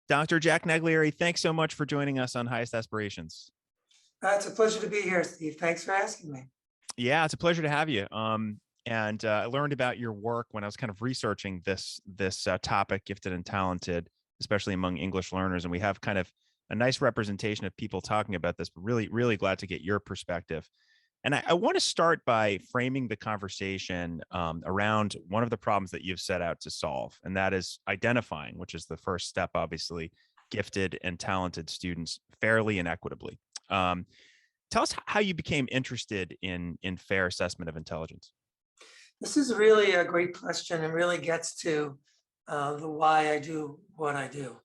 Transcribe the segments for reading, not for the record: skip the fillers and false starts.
Dr. Jack Naglieri, thanks so much for joining us on Highest Aspirations. It's a pleasure to be here, Steve. Thanks for asking me. Yeah, it's a pleasure to have you. And I learned about your work when I was kind of researching this topic, gifted and talented, especially among English learners. And we have kind of a nice representation of people talking about this, but really, really glad to get your perspective. And I want to start by framing the conversation around one of the problems that you've set out to solve, and that is identifying, which is the first step, obviously, gifted and talented students fairly and equitably. Tell us how you became interested in fair assessment of intelligence. This is really a great question and really gets to the why I do what I do.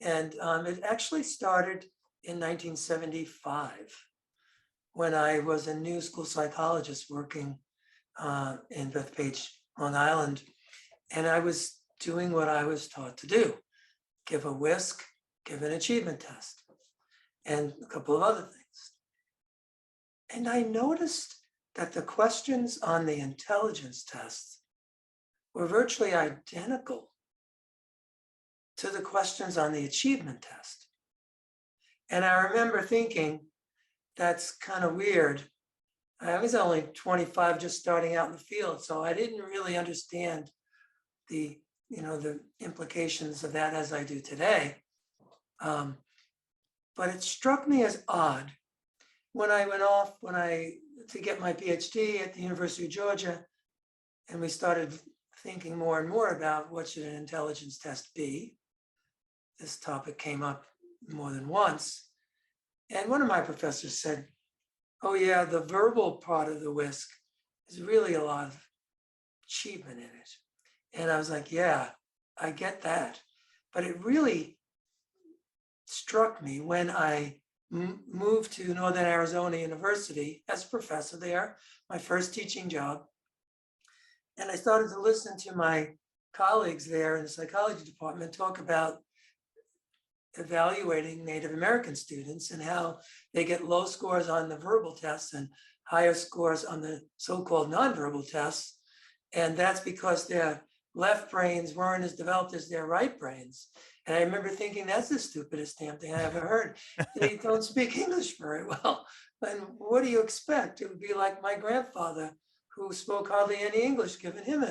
And it actually started in 1975 when I was a new school psychologist working in Bethpage, Long Island. And I was doing what I was taught to do, give a whisk, give an achievement test, and a couple of other things. And I noticed that the questions on the intelligence test were virtually identical to the questions on the achievement test. And I remember thinking, that's kind of weird. I was only 25, just starting out in the field, so I didn't really understand the implications of that as I do today. But it struck me as odd when I went off to get my PhD at the University of Georgia, and we started thinking more and more about what should an intelligence test be. This topic came up more than once. And one of my professors said, oh yeah, the verbal part of the whisk is really a lot of achievement in it. And I was like, yeah, I get that. But it really struck me when I moved to Northern Arizona University as a professor there, my first teaching job. And I started to listen to my colleagues there in the psychology department talk about evaluating Native American students and how they get low scores on the verbal tests and higher scores on the so-called nonverbal tests. And that's because their left brains weren't as developed as their right brains. And I remember thinking, that's the stupidest damn thing I ever heard. They don't speak English very well. And what do you expect? It would be like my grandfather, who spoke hardly any English, giving him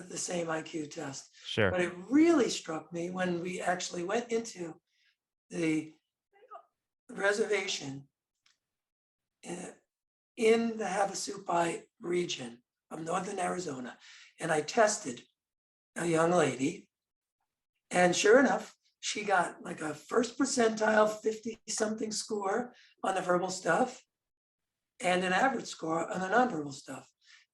the same IQ test. Sure. But it really struck me when we actually went into the reservation in the Havasupai region of Northern Arizona. And I tested a young lady, and sure enough, she got like a first percentile 50-something score on the verbal stuff and an average score on the nonverbal stuff.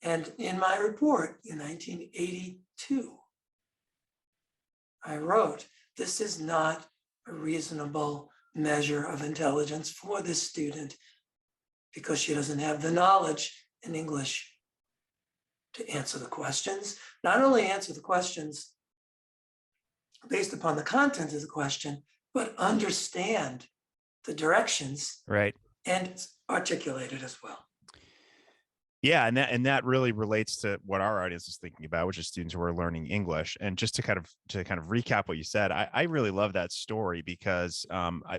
And in my report in 1982, I wrote, this is not a reasonable measure of intelligence for this student because she doesn't have the knowledge in English to answer the questions. Not only answer the questions based upon the content of the question, but understand the directions, right, and articulate it as well. Yeah, and that really relates to what our audience is thinking about, which is students who are learning English. And just to kind of recap what you said, I really love that story because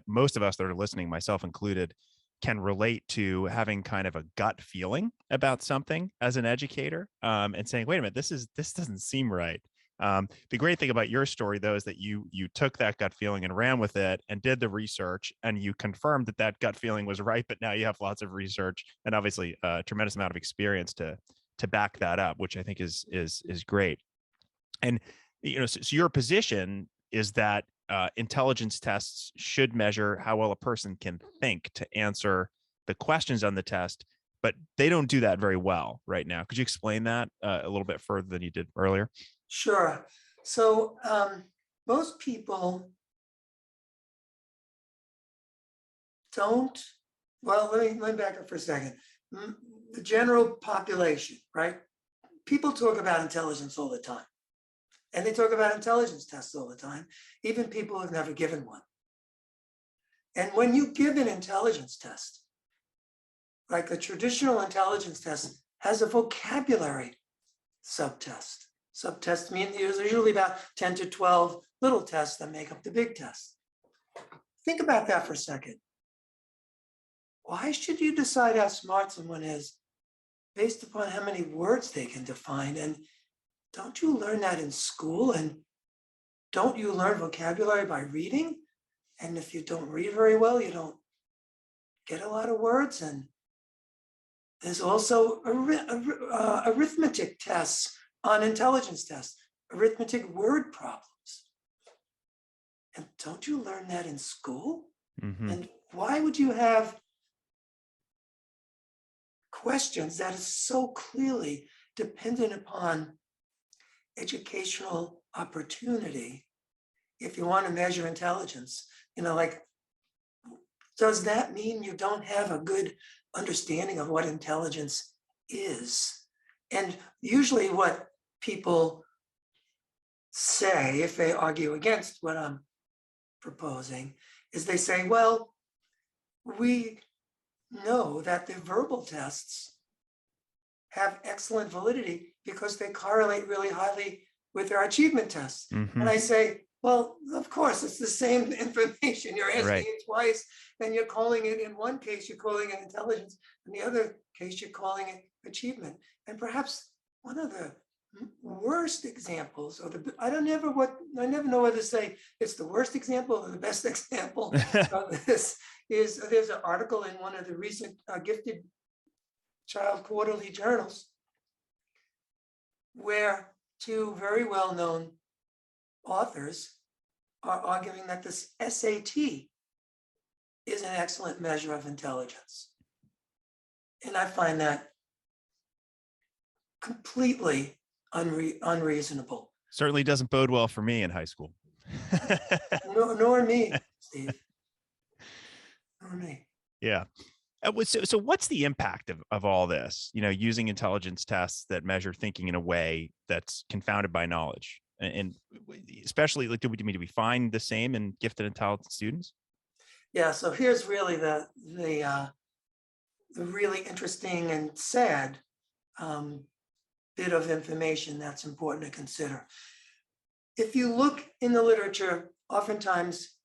most of us that are listening, myself included, can relate to having kind of a gut feeling about something as an educator, and saying, wait a minute, this doesn't seem right. The great thing about your story, though, is that you took that gut feeling and ran with it and did the research, and you confirmed that gut feeling was right. But now you have lots of research and obviously a tremendous amount of experience to back that up, which I think is great. And so your position is that intelligence tests should measure how well a person can think to answer the questions on the test, but they don't do that very well right now. Could you explain that a little bit further than you did earlier? Sure. So most people don't, well, let me back up for a second. The general population, right? People talk about intelligence all the time. And they talk about intelligence tests all the time, even people who've never given one. And when you give an intelligence test, like a traditional intelligence test has a vocabulary subtest. Subtests mean there's usually about 10 to 12 little tests that make up the big test. Think about that for a second. Why should you decide how smart someone is based upon how many words they can define? And don't you learn that in school? And don't you learn vocabulary by reading? And if you don't read very well, you don't get a lot of words. And there's also arithmetic tests on intelligence tests, arithmetic word problems. And don't you learn that in school? Mm-hmm. And why would you have questions that is so clearly dependent upon educational opportunity if you want to measure intelligence? Like, does that mean you don't have a good understanding of what intelligence is? And usually what people say, if they argue against what I'm proposing, is they say, well, we know that the verbal tests have excellent validity because they correlate really highly with our achievement tests. Mm-hmm. And I say, well, of course, it's the same information. You're asking Right. it twice, and you're calling it, in one case, you're calling it intelligence. In the other case, you're calling it achievement. And perhaps one of the worst examples, or I never know whether to say it's the worst example or the best example of this is there's an article in one of the recent gifted child quarterly journals where two very well-known authors are arguing that this SAT is an excellent measure of intelligence. And I find that completely unreasonable. Certainly doesn't bode well for me in high school. Nor me, Steve. Nor me. Yeah. So what's the impact of all this, using intelligence tests that measure thinking in a way that's confounded by knowledge? And especially, like, do we find the same in gifted and talented students? Yeah, so here's really the really interesting and sad bit of information that's important to consider. If you look in the literature, oftentimes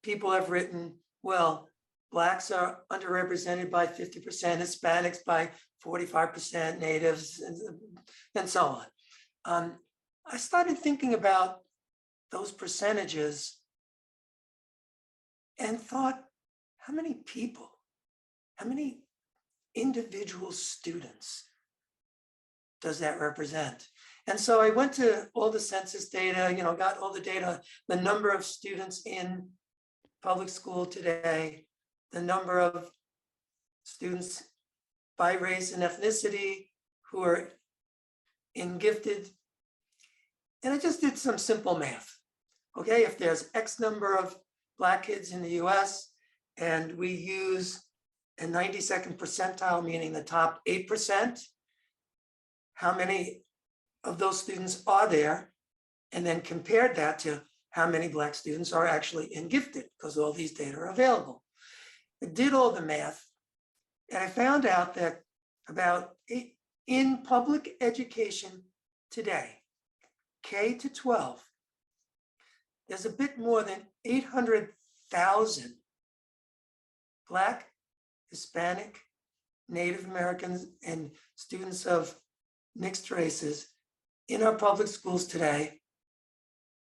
people have written, well, Blacks are underrepresented by 50%, Hispanics by 45%, Natives, and so on. I started thinking about those percentages and thought, how many people, how many individual students does that represent? And so I went to all the census data, got all the data, the number of students in public school today, the number of students by race and ethnicity who are in gifted. And I just did some simple math. Okay, if there's X number of Black kids in the US and we use a 92nd percentile, meaning the top 8%, how many of those students are there? And then compared that to how many Black students are actually in gifted, because all these data are available. I did all the math, and I found out that in public education today, K to 12, there's a bit more than 800,000 Black, Hispanic, Native Americans, and students of mixed races in our public schools today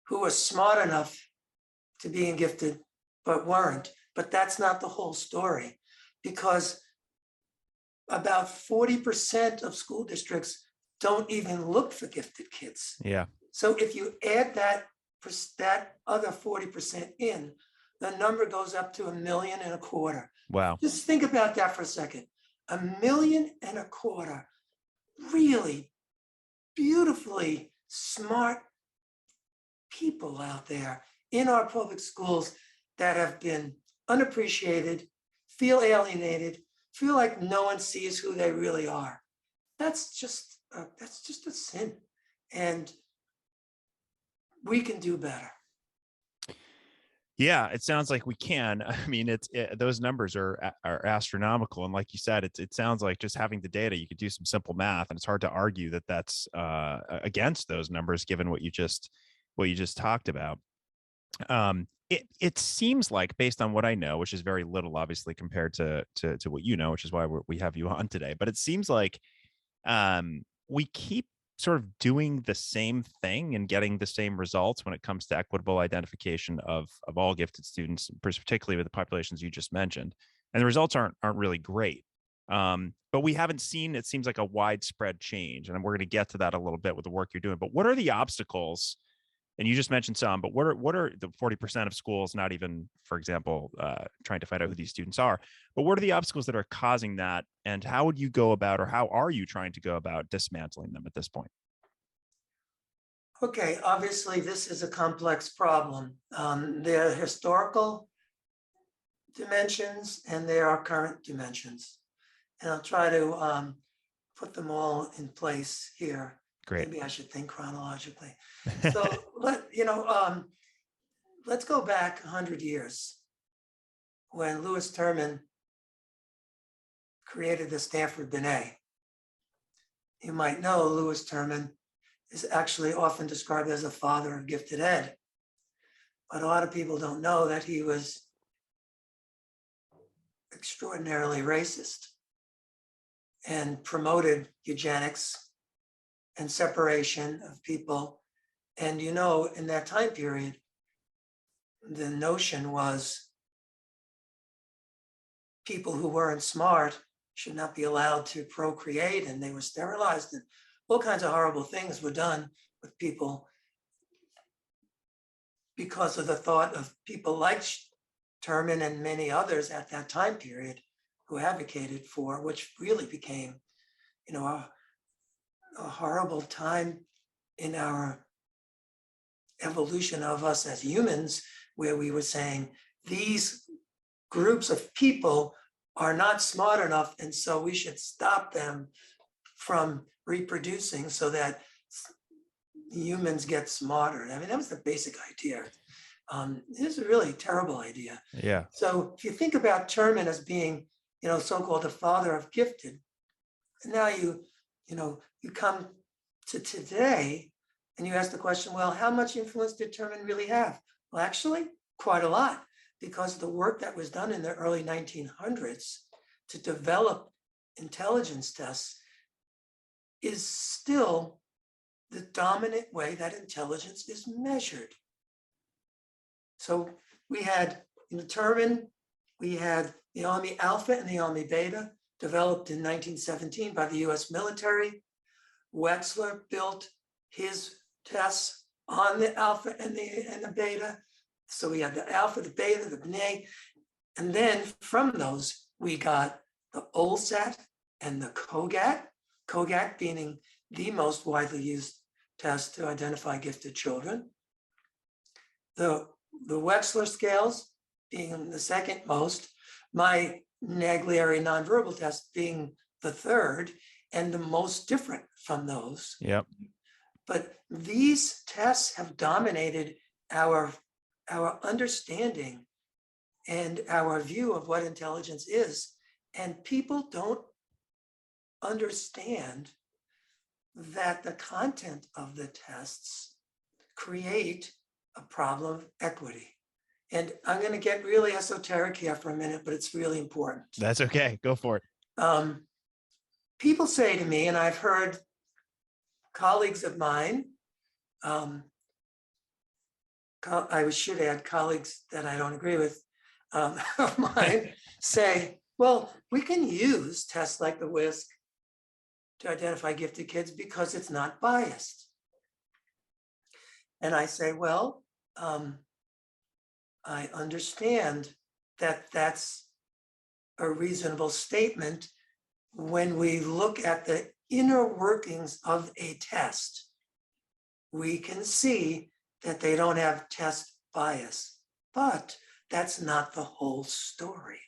who are smart enough to be in gifted but weren't. But that's not the whole story, because about 40% of school districts don't even look for gifted kids. Yeah. So if you add that other 40% in, the number goes up to 1.25 million. Wow. Just think about that for a second. 1.25 million really beautifully smart people out there in our public schools that have been unappreciated, feel alienated, feel like no one sees who they really are. That's just a sin, and we can do better. Yeah, it sounds like we can. I mean, those numbers are astronomical, and like you said, it sounds like just having the data, you could do some simple math, and it's hard to argue that that's against those numbers, given what you just talked about. It seems like, based on what I know, which is very little, obviously, compared to what you know, which is why we have you on today. But it seems like we keep sort of doing the same thing and getting the same results when it comes to equitable identification of all gifted students, particularly with the populations you just mentioned. And the results aren't really great. But we haven't seen, it seems like, a widespread change. And we're going to get to that a little bit with the work you're doing. But what are the obstacles? And you just mentioned some, but what are the 40% of schools not even, for example, trying to find out who these students are? But what are the obstacles that are causing that, and how would you go about, or how are you trying to go about dismantling them at this point? Okay, obviously, this is a complex problem. There are historical dimensions and there are current dimensions. And I'll try to put them all in place here. Great. Maybe I should think chronologically. So let's go back 100 years when Lewis Terman created the Stanford Binet. You might know Lewis Terman is actually often described as the father of gifted ed. But a lot of people don't know that he was extraordinarily racist and promoted eugenics and separation of people. And in that time period, the notion was people who weren't smart should not be allowed to procreate, and they were sterilized, and all kinds of horrible things were done with people because of the thought of people like Terman and many others at that time period who advocated for, which really became, a horrible time in our evolution of us as humans, where we were saying these groups of people are not smart enough, and so we should stop them from reproducing so that humans get smarter. I mean, that was the basic idea. It was a really terrible idea. Yeah. So if you think about Terman as being, so-called the father of gifted, and now you come to today and you ask the question, well, how much influence did Terman really have? Well, actually, quite a lot, because the work that was done in the early 1900s to develop intelligence tests is still the dominant way that intelligence is measured. So we had Terman, we had the Army Alpha and the Army Beta, developed in 1917 by the US military. Wechsler built his tests on the Alpha and the Beta. So we had the Alpha, the Beta, the Binet. And then from those, we got the OLSAT and the COGAT, COGAT being the most widely used test to identify gifted children. The Wechsler scales being the second most, my Naglieri nonverbal test being the third and the most different from those. Yep. But these tests have dominated our understanding and our view of what intelligence is. And people don't understand that the content of the tests create a problem of equity. And I'm going to get really esoteric here for a minute, but it's really important. That's okay. Go for it. People say to me, and I've heard colleagues of mine, I should add colleagues that I don't agree with, of mine, say, well, we can use tests like the WISC to identify gifted kids because it's not biased. And I say, well, I understand that that's a reasonable statement when we look at the inner workings of a test. We can see that they don't have test bias, but that's not the whole story.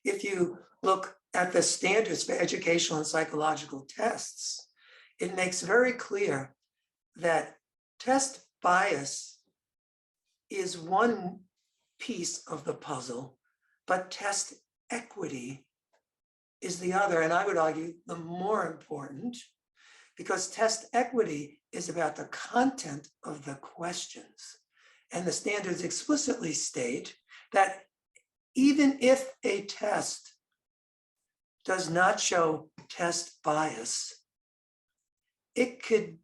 If you look at the standards for educational and psychological tests, it makes very clear that test bias is one piece of the puzzle, but test equity is the other. And I would argue the more important, because test equity is about the content of the questions. And the standards explicitly state that even if a test does not show test bias, it could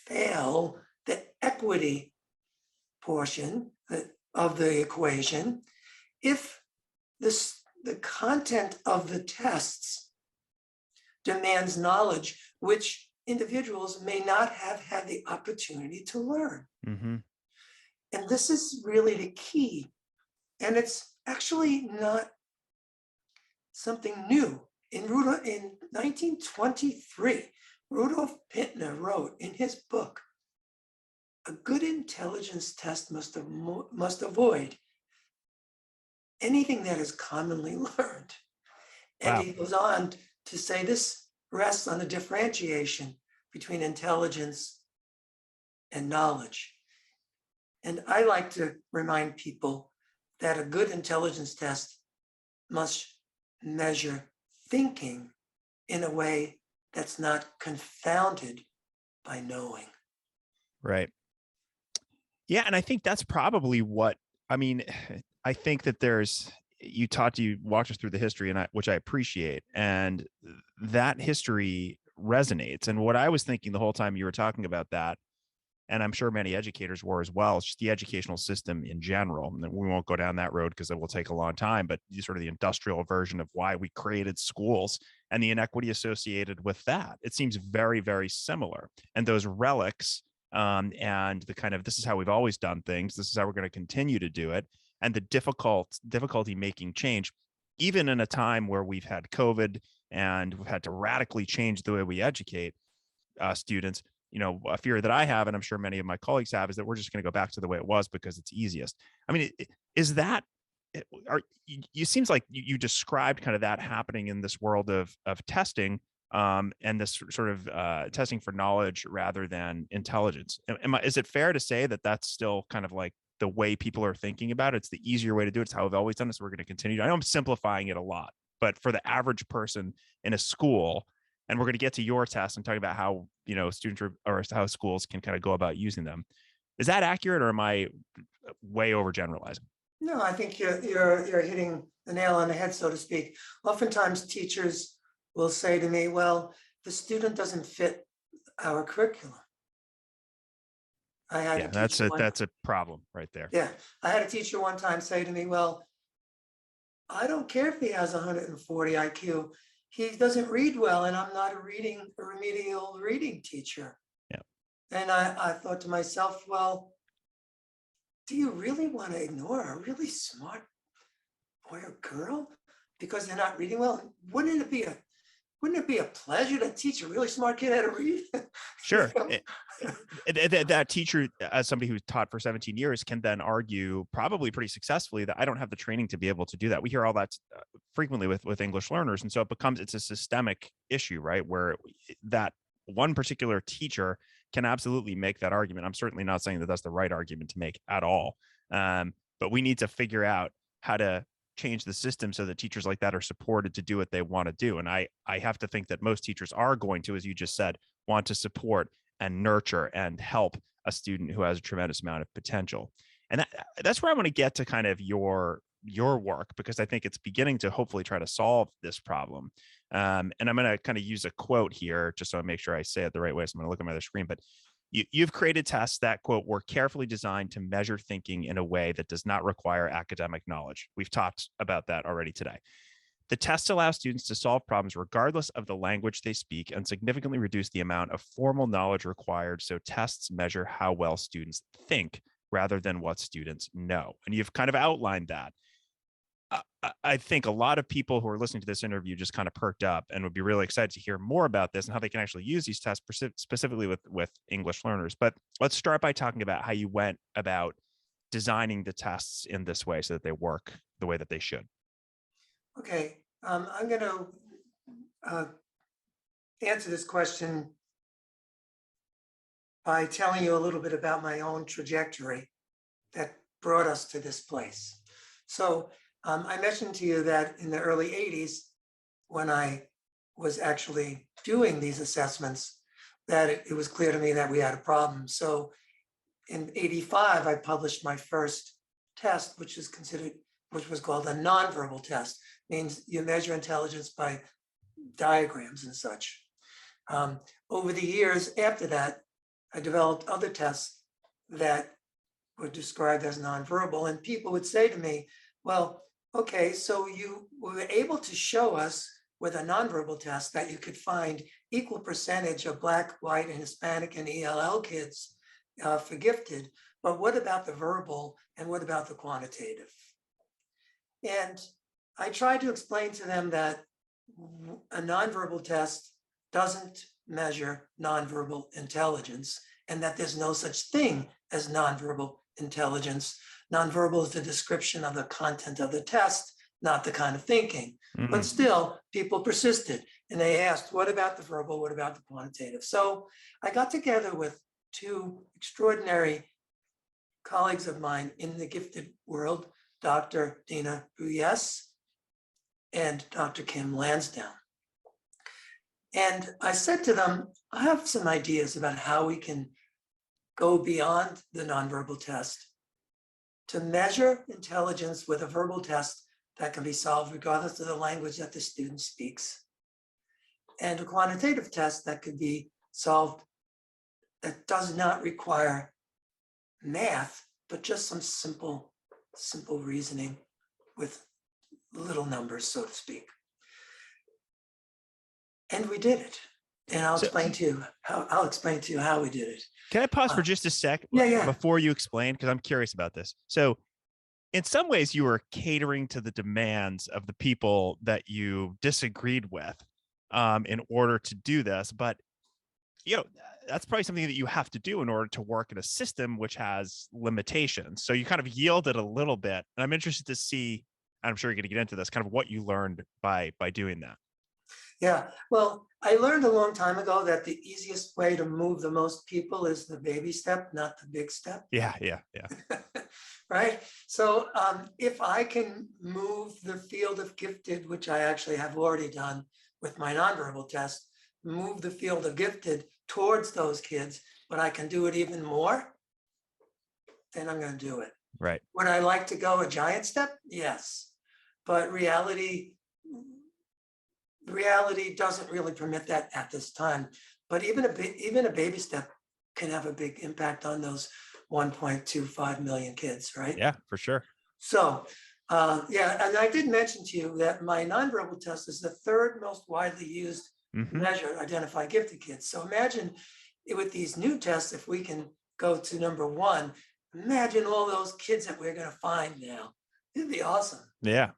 fail the equity portion of the equation if the content of the tests demands knowledge which individuals may not have had the opportunity to learn. Mm-hmm. And this is really the key. And it's actually not something new. In 1923, Rudolf Pittner wrote in his book, "A good intelligence test must avoid anything that is commonly learned." And Wow. he goes on to say this rests on the differentiation between intelligence and knowledge. And I like to remind people that a good intelligence test must measure thinking in a way that's not confounded by knowing. Right. Yeah. And I think that's probably what, I mean, I think that you walked us through the history, and which I appreciate. And that history resonates. And what I was thinking the whole time you were talking about that, and I'm sure many educators were as well, it's just the educational system in general. And we won't go down that road because it will take a long time, but sort of the industrial version of why we created schools and the inequity associated with that. It seems very, very similar. And those relics, and the kind of, this is how we've always done things, this is how we're going to continue to do it, and the difficulty making change, even in a time where we've had COVID and we've had to radically change the way we educate students. A fear that I have, and I'm sure many of my colleagues have, is that we're just going to go back to the way it was because it's easiest. I mean, is that, you seems like you described kind of that happening in this world of testing, and this sort of testing for knowledge rather than intelligence. Is it fair to say that that's still kind of like the way people are thinking about it? It's the easier way to do it. It's how we've always done it. So we're going to continue. I know I'm simplifying it a lot, but for the average person in a school, and we're going to get to your test and talk about how, students or how schools can kind of go about using them. Is that accurate, or am I way overgeneralizing? No, I think you're hitting the nail on the head, so to speak. Oftentimes teachers will say to me, well, the student doesn't fit our curriculum. That's a problem right there. Yeah, I had a teacher one time say to me, well, I don't care if he has 140 IQ. He doesn't read well, and I'm not a remedial reading teacher. Yeah. And I thought to myself, well, do you really want to ignore a really smart boy or girl because they're not reading well? Wouldn't it be a pleasure to teach a really smart kid how to read? Sure. That teacher, as somebody who's taught for 17 years, can then argue probably pretty successfully that I don't have the training to be able to do that. We hear all that frequently with English learners. And so it's a systemic issue, right? Where that one particular teacher can absolutely make that argument. I'm certainly not saying that that's the right argument to make at all. But we need to figure out how to change the system so that teachers like that are supported to do what they want to do. And I have to think that most teachers are going to, as you just said, want to support and nurture and help a student who has a tremendous amount of potential. And that's where I want to get to kind of your work, because I think it's beginning to hopefully try to solve this problem. And I'm going to kind of use a quote here just so I make sure I say it the right way. So I'm going to look at my other screen, but you've created tests that, quote, were carefully designed to measure thinking in a way that does not require academic knowledge. We've talked about that already today. The tests allow students to solve problems regardless of the language they speak and significantly reduce the amount of formal knowledge required. So tests measure how well students think rather than what students know. And you've kind of outlined that. I think a lot of people who are listening to this interview just kind of perked up and would be really excited to hear more about this and how they can actually use these tests specifically with English learners. But let's start by talking about how you went about designing the tests in this way so that they work the way that they should. Okay, I'm going to answer this question by telling you a little bit about my own trajectory that brought us to this place. So I mentioned to you that in the early 80s, when I was actually doing these assessments, that it was clear to me that we had a problem. So in 85, I published my first test, which was called a nonverbal test. Means you measure intelligence by diagrams and such. Over the years after that, I developed other tests that were described as nonverbal, and people would say to me, well, okay, so you were able to show us with a nonverbal test that you could find equal percentage of Black, white, and Hispanic and ELL kids for gifted, but what about the verbal and what about the quantitative? And I tried to explain to them that a nonverbal test doesn't measure nonverbal intelligence and that there's no such thing as nonverbal intelligence. Nonverbal is the description of the content of the test, not the kind of thinking. But still, people persisted and they asked, what about the verbal? What about the quantitative? So I got together with two extraordinary colleagues of mine in the gifted world, Dr. Dina Buyes and Dr. Kim Lansdowne. And I said to them, I have some ideas about how we can go beyond the nonverbal test to measure intelligence with a verbal test that can be solved regardless of the language that the student speaks, and a quantitative test that could be solved that does not require math, but just some simple reasoning with little numbers, so to speak. And we did it. And I'll explain to you how we did it. Can I pause for just a sec before you explain? Because I'm curious about this. So in some ways, you were catering to the demands of the people that you disagreed with in order to do this. But, that's probably something that you have to do in order to work in a system which has limitations. So you kind of yielded a little bit. And I'm interested to see, I'm sure you're going to get into this, kind of what you learned by doing that. Yeah, well, I learned a long time ago that the easiest way to move the most people is the baby step, not the big step. Yeah. Right? So if I can move the field of gifted, which I actually have already done with my nonverbal test, move the field of gifted towards those kids, but I can do it even more, then I'm going to do it. Right. Would I like to go a giant step? Yes. But reality doesn't really permit that at this time. But even a baby step can have a big impact on those 1.25 million kids, right? Yeah, for sure. So, and I did mention to you that my nonverbal test is the third most widely used measure to identify gifted kids. So imagine with these new tests, if we can go to number one, imagine all those kids that we're going to find now. It'd be awesome. Yeah,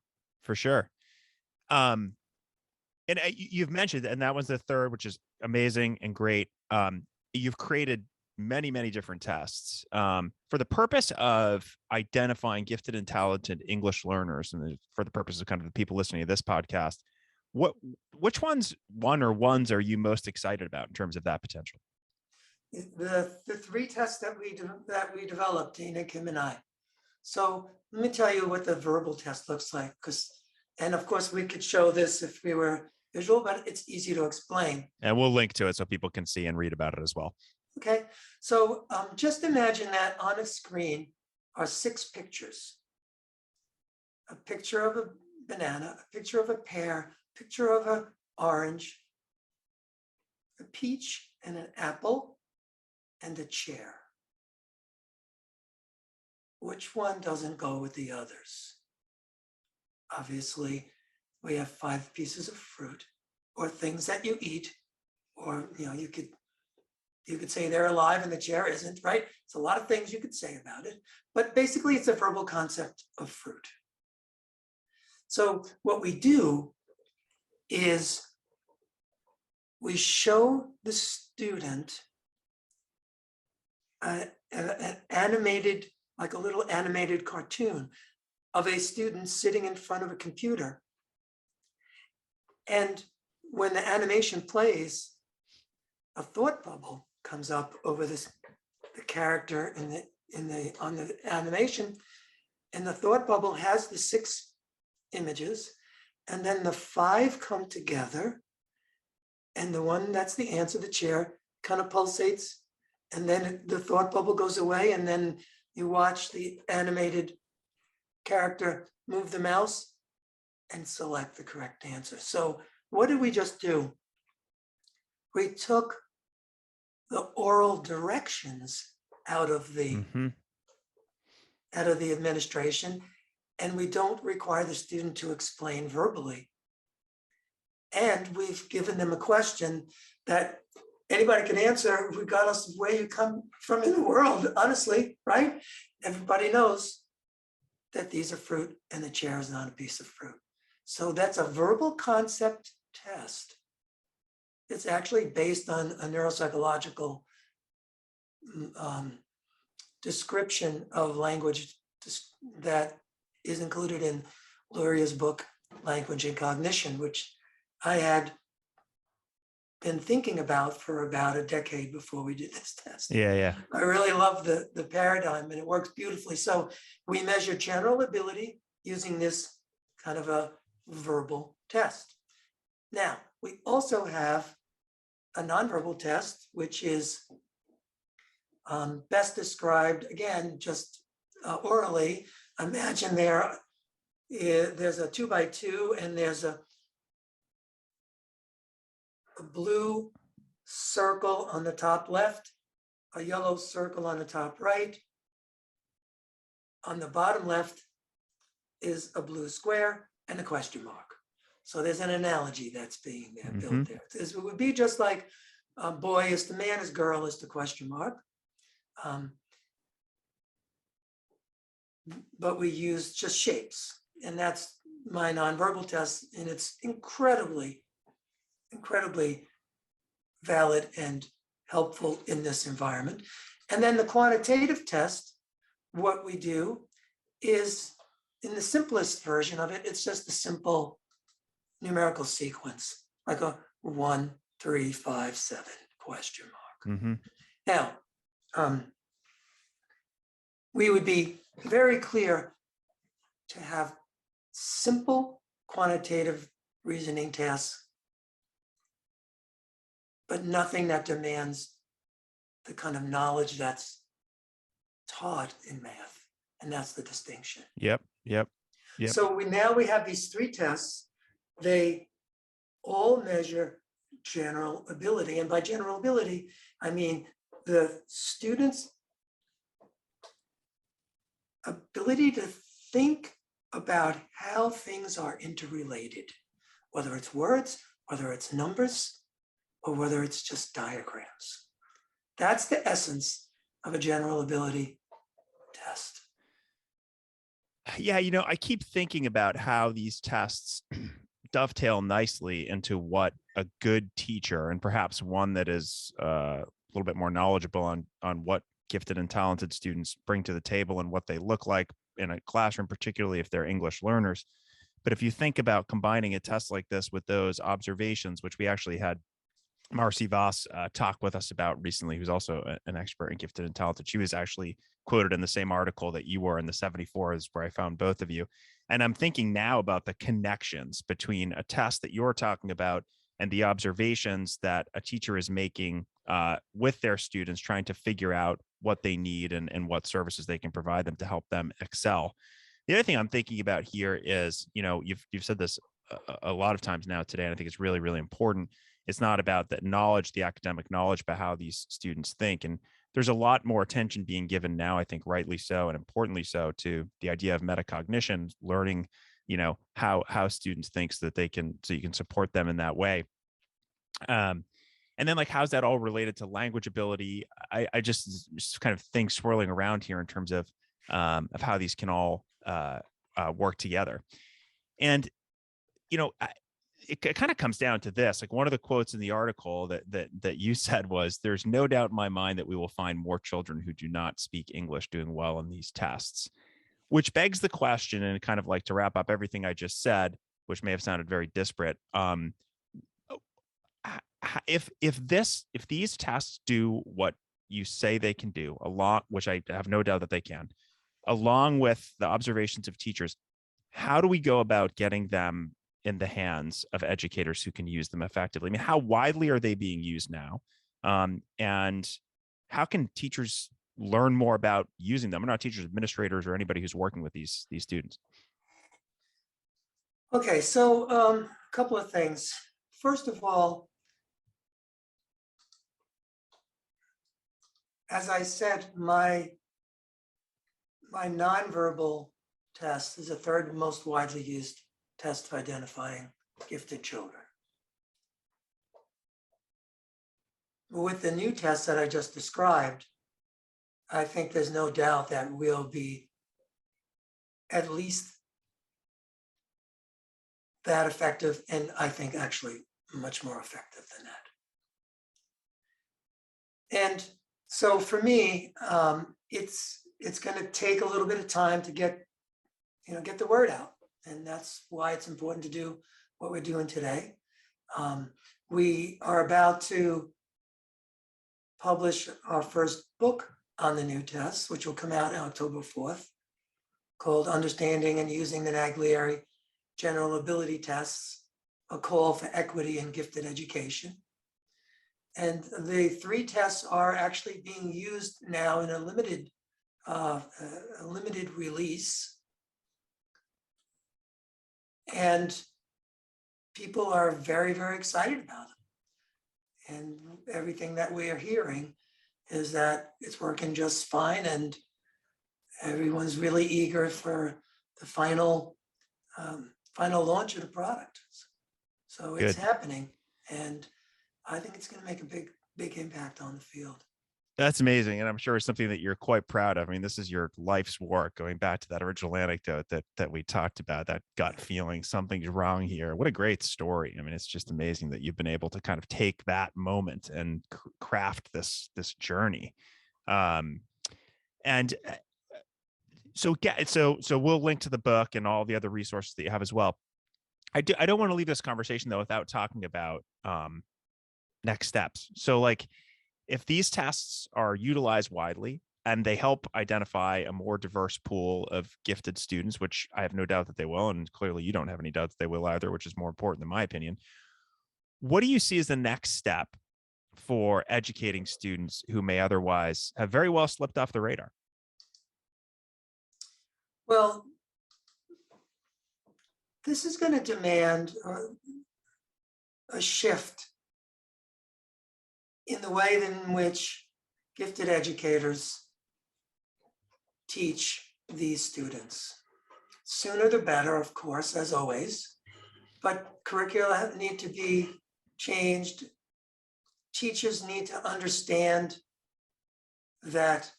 for sure. And you've mentioned, and that was the third, which is amazing and great. You've created many, many different tests for the purpose of identifying gifted and talented English learners, and for the purpose of kind of the people listening to this podcast. Which ones are you most excited about in terms of that potential? The three tests that we developed, Dina, Kim, and I. So let me tell you what the verbal test looks like, and of course we could show this if we were visual, but it's easy to explain. And we'll link to it so people can see and read about it as well. Okay, so just imagine that on a screen are 6 pictures. A picture of a banana, a picture of a pear, a picture of an orange, a peach and an apple, and a chair. Which one doesn't go with the others? Obviously, we have 5 pieces of fruit or things that you eat, or you could say they're alive and the chair isn't, right? It's a lot of things you could say about it, but basically it's a verbal concept of fruit. So what we do is we show the student an animated, like a little animated cartoon of a student sitting in front of a computer. And when the animation plays, a thought bubble comes up over the character on the animation, And the thought bubble has the 6 images, and then the 5 come together, and the one that's the answer, the chair, kind of pulsates, and then the thought bubble goes away, and then you watch the animated character move the mouse and select the correct answer. So what did we just do? We took the oral directions out of the administration, and we don't require the student to explain verbally. And we've given them a question that anybody can answer, regardless of where you come from in the world, honestly, right? Everybody knows that these are fruit and the chair is not a piece of fruit. So that's a verbal concept test. It's actually based on a neuropsychological description of language that is included in Luria's book, Language and Cognition, which I had been thinking about for about a decade before we did this test. Yeah. I really love the paradigm, and it works beautifully. So we measure general ability using this kind of a verbal test. Now, we also have a nonverbal test, which is best described, again, just orally. Imagine there's a 2x2, and there's a blue circle on the top left, a yellow circle on the top right. On the bottom left is a blue square and a question mark. So there's an analogy that's being built there. It would be just like boy is to man is girl is to question mark. But we use just shapes. And that's my nonverbal test. And it's incredibly valid and helpful in this environment. And then the quantitative test, what we do is, in the simplest version of it, it's just a simple numerical sequence, like a 1, 3, 5, 7 question mark. Now, we would be very clear to have simple quantitative reasoning tasks, but nothing that demands the kind of knowledge that's taught in math. And that's the distinction. Yep. So we have these 3 tests. They all measure general ability. And by general ability, I mean the student's ability to think about how things are interrelated, whether it's words, whether it's numbers, or whether it's just diagrams. That's the essence of a general ability test. Yeah, I keep thinking about how these tests dovetail nicely into what a good teacher, and perhaps one that is a little bit more knowledgeable on what gifted and talented students bring to the table and what they look like in a classroom, particularly if they're English learners. But if you think about combining a test like this with those observations, which we actually had Marcy Voss talk with us about recently, who's also an expert in gifted and talented. She was actually quoted in the same article that you were in, the 74 is where I found both of you. And I'm thinking now about the connections between a test that you're talking about and the observations that a teacher is making with their students, trying to figure out what they need and what services they can provide them to help them excel. The other thing I'm thinking about here is, you've said this a lot of times now today, and I think it's really, really important. It's not about that knowledge, the academic knowledge, but how these students think. And there's a lot more attention being given now, I think rightly so, and importantly so, to the idea of metacognition, learning, how students think so that you can support them in that way. And then how's that all related to language ability? I just kind of think swirling around here in terms of how these can all work together. And, it kind of comes down to this. One of the quotes in the article that you said was, "There's no doubt in my mind that we will find more children who do not speak English doing well in these tests," which begs the question, and kind of to wrap up everything I just said, which may have sounded very disparate. If these tests do what you say they can do, a lot, which I have no doubt that they can, along with the observations of teachers, how do we go about getting them in the hands of educators who can use them effectively? I mean, how widely are they being used now? And how can teachers learn more about using them? We're not teachers, administrators, or anybody who's working with these students. Okay, so a couple of things. First of all, as I said, my nonverbal test is the third most widely used test of identifying gifted children. With the new test that I just described, I think there's no doubt that we'll be at least that effective, and I think actually much more effective than that. And so for me, it's going to take a little bit of time to get the word out, and that's why it's important to do what we're doing today. We are about to publish our first book on the new test, which will come out on October 4th, called Understanding and Using the Naglieri General Ability Tests, a Call for Equity in Gifted Education. And the 3 tests are actually being used now in a limited release. And people are very, very excited about them. And everything that we are hearing is that it's working just fine, and everyone's really eager for the final launch of the product. So it's happening, and I think it's going to make a big impact on the field. That's amazing. And I'm sure it's something that you're quite proud of. I mean, this is your life's work, going back to that original anecdote that we talked about, that gut feeling something's wrong here. What a great story. I mean, it's just amazing that you've been able to kind of take that moment and craft this journey. And so we'll link to the book and all the other resources that you have as well. I don't want to leave this conversation though without talking about next steps. So like, if these tests are utilized widely and they help identify a more diverse pool of gifted students, which I have no doubt that they will, and clearly you don't have any doubts they will either, which is more important in my opinion, what do you see as the next step for educating students who may otherwise have very well slipped off the radar? Well, this is going to demand a shift in the way in which gifted educators teach these students. Sooner the better, of course, as always, but curricula need to be changed. Teachers need to understand that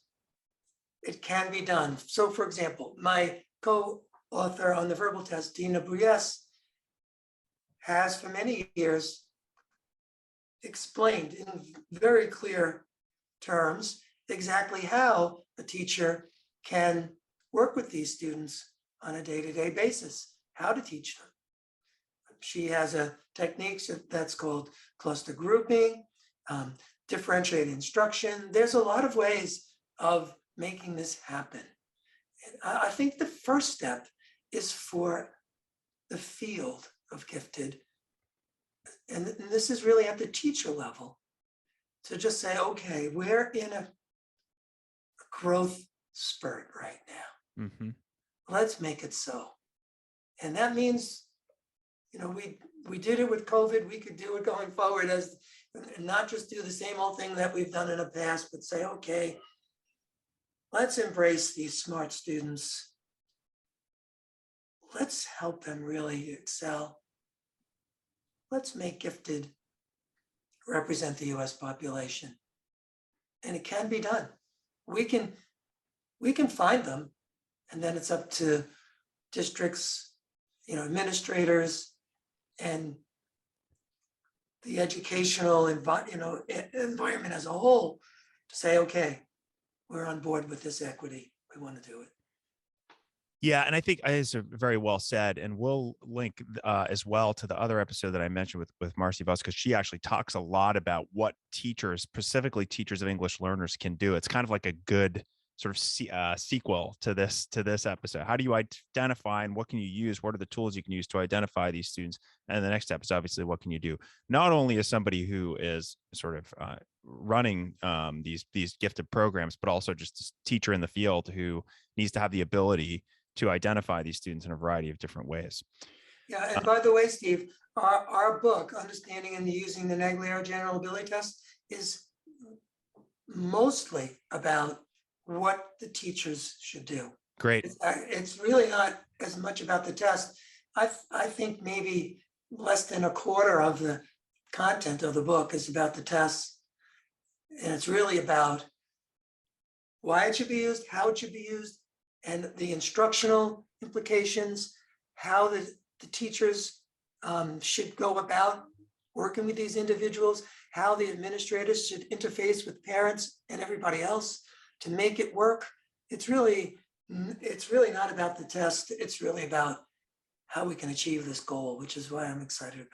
it can be done. So for example, my co-author on the verbal test, Dina Bruyes, has for many years explained in very clear terms exactly how a teacher can work with these students on a day-to-day basis, how to teach them. She has a technique that's called cluster grouping, differentiated instruction. There's a lot of ways of making this happen. And I think the first step is for the field of gifted, and this is really at the teacher level, to just say, okay, we're in a growth spurt right now. Mm-hmm. Let's make it so. And that means, we did it with COVID. We could do it going forward, as not just do the same old thing that we've done in the past, but say, okay, let's embrace these smart students. Let's help them really excel. Let's make gifted represent the US population. And it can be done. We can find them, and then it's up to districts, administrators, and the educational environment as a whole to say, okay, we're on board with this equity. We want to do it. Yeah, and I think it's very well said, and we'll link as well to the other episode that I mentioned with Marcy Voss, because she actually talks a lot about what teachers, specifically teachers of English learners, can do. It's kind of like a good sort of sequel to this episode? How do you identify, and what can you use? What are the tools you can use to identify these students? And the next step is obviously, what can you do? Not only as somebody who is sort of running these gifted programs, but also just a teacher in the field who needs to have the ability to identify these students in a variety of different ways. Yeah, and by the way, Steve, our book, Understanding and Using the Naglieri General Ability Test, is mostly about what the teachers should do. Great. It's really not as much about the test. I think maybe less than a quarter of the content of the book is about the tests. And it's really about why it should be used, how it should be used, and the instructional implications, how the teachers should go about working with these individuals, how the administrators should interface with parents and everybody else to make it work. It's really not about the test. It's really about how we can achieve this goal, which is why I'm excited about it.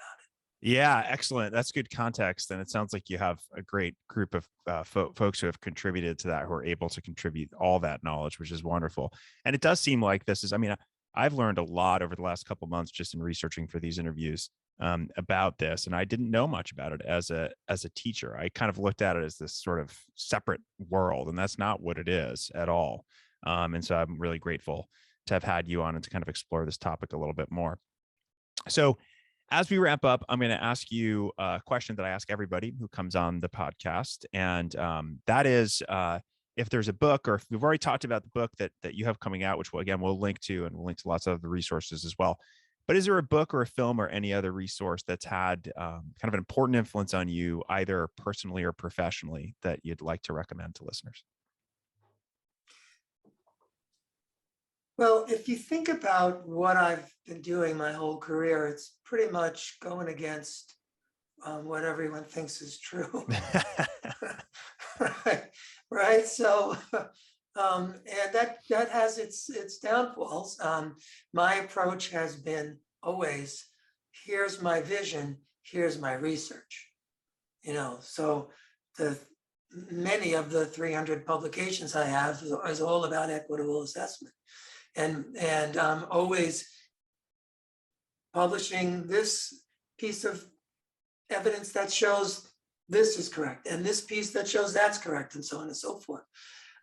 Yeah, excellent. That's good context. And it sounds like you have a great group of folks who have contributed to that, who are able to contribute all that knowledge, which is wonderful. And it does seem like this is, I mean, I've learned a lot over the last couple of months just in researching for these interviews about this. And I didn't know much about it as a teacher. I kind of looked at it as this sort of separate world, and that's not what it is at all. And so I'm really grateful to have had you on and to kind of explore this topic a little bit more. So as we wrap up, I'm going to ask you a question that I ask everybody who comes on the podcast. And that is, if there's a book, or if we've already talked about the book that you have coming out, which we'll link to, and we'll link to lots of the resources as well. But is there a book or a film or any other resource that's had kind of an important influence on you, either personally or professionally, that you'd like to recommend to listeners? Well, if you think about what I've been doing my whole career, it's pretty much going against what everyone thinks is true. Right. So, and that has its downfalls. My approach has been always, here's my vision, here's my research. So many of the 300 publications I have is all about equitable assessment. And always publishing this piece of evidence that shows this is correct, and this piece that shows that's correct, and so on and so forth.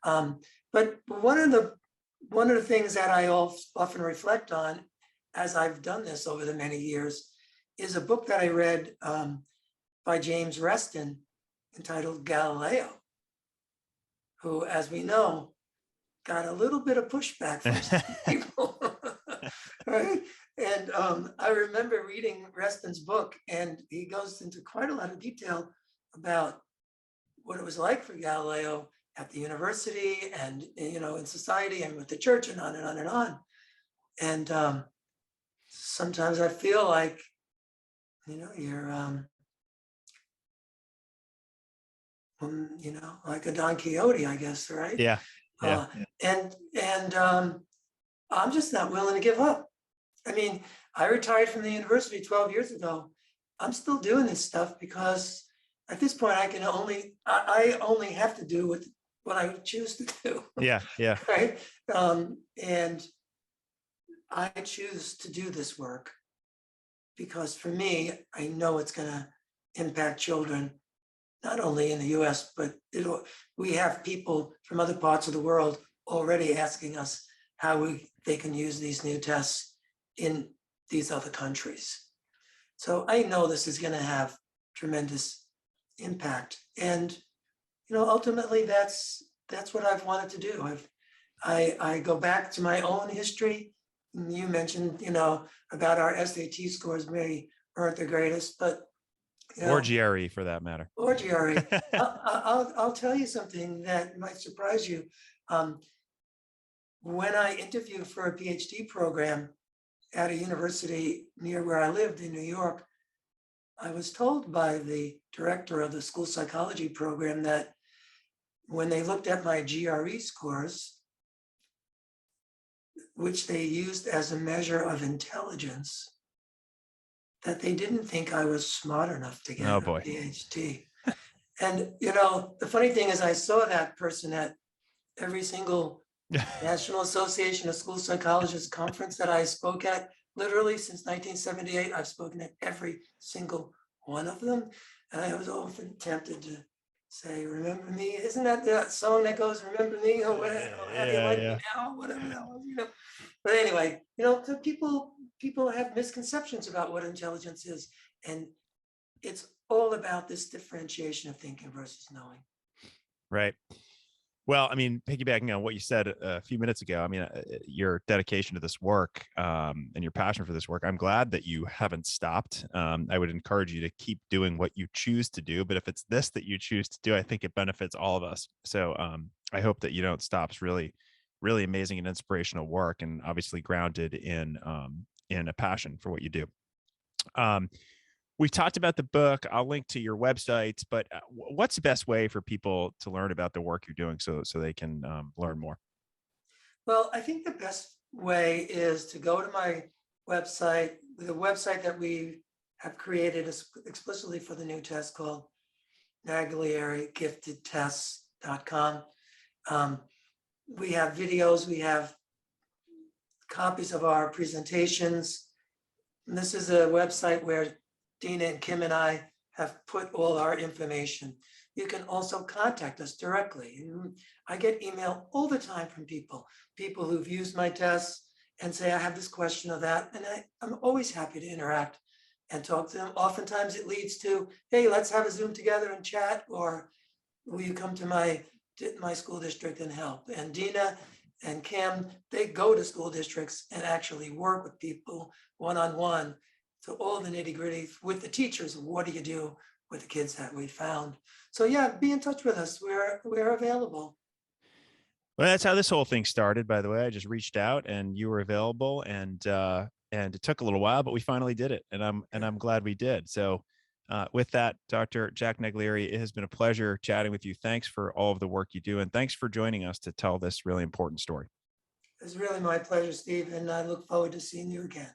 But one of the things that I often reflect on as I've done this over the many years is a book that I read by James Reston entitled Galileo, who, as we know, got a little bit of pushback from some people, right? And I remember reading Reston's book, and he goes into quite a lot of detail about what it was like for Galileo at the university and, in society and with the church, and on and on and on. And sometimes I feel like, you're, like a Don Quixote, I guess, right? Yeah. Yeah. And I'm just not willing to give up. I mean, I retired from the university 12 years ago. I'm still doing this stuff because at this point I only have to do what I choose to do. Yeah. Yeah. Right. And I choose to do this work because for me, I know it's going to impact children, not only in the US, but we have people from other parts of the world already asking us how they can use these new tests in these other countries. So I know this is going to have tremendous impact. And, ultimately that's what I've wanted to do. I go back to my own history. You mentioned, about our SAT scores maybe aren't the greatest, but or GRE for that matter. Or GRE. I'll tell you something that might surprise you. When I interviewed for a PhD program at a university near where I lived in New York, I was told by the director of the school psychology program that when they looked at my GRE scores, which they used as a measure of intelligence, that they didn't think I was smart enough to get a PhD. And, the funny thing is I saw that person at every single National Association of School Psychologists conference that I spoke at, literally since 1978, I've spoken at every single one of them. And I was often tempted to say, remember me? Isn't that song that goes, remember me? Or how do you Yeah, like me yeah. now? Whatever that was. But anyway, so people have misconceptions about what intelligence is. And it's all about this differentiation of thinking versus knowing. Right. Well, I mean, piggybacking on what you said a few minutes ago, I mean, your dedication to this work and your passion for this work, I'm glad that you haven't stopped. I would encourage you to keep doing what you choose to do. But if it's this that you choose to do, I think it benefits all of us. So I hope that you don't stop. It's really, really amazing and inspirational work, and obviously grounded in a passion for what you do. Um, we talked about the book. I'll link to your website, but what's the best way for people to learn about the work you're doing so they can learn more? Well, I think the best way is to go to my website, the website that we have created is explicitly for the new test called Naglieri giftedtests.com. We have videos, we have copies of our presentations. And this is a website where Dina and Kim and I have put all our information. You can also contact us directly. I get email all the time from people who've used my tests and say, I have this question or that. And I'm always happy to interact and talk to them. Oftentimes it leads to, hey, let's have a Zoom together and chat, or will you come to my school district and help? And Dina and Kim, they go to school districts and actually work with people one-on-one to all the nitty-gritty with the teachers. What do you do with the kids that we found? So yeah, be in touch with us. We're available. Well, that's how this whole thing started, by the way. I just reached out and you were available, and it took a little while, but we finally did it, and I'm glad we did. So with that, Dr. Jack Naglieri, it has been a pleasure chatting with you. Thanks for all of the work you do, and thanks for joining us to tell this really important story. It's really my pleasure, Steve, and I look forward to seeing you again.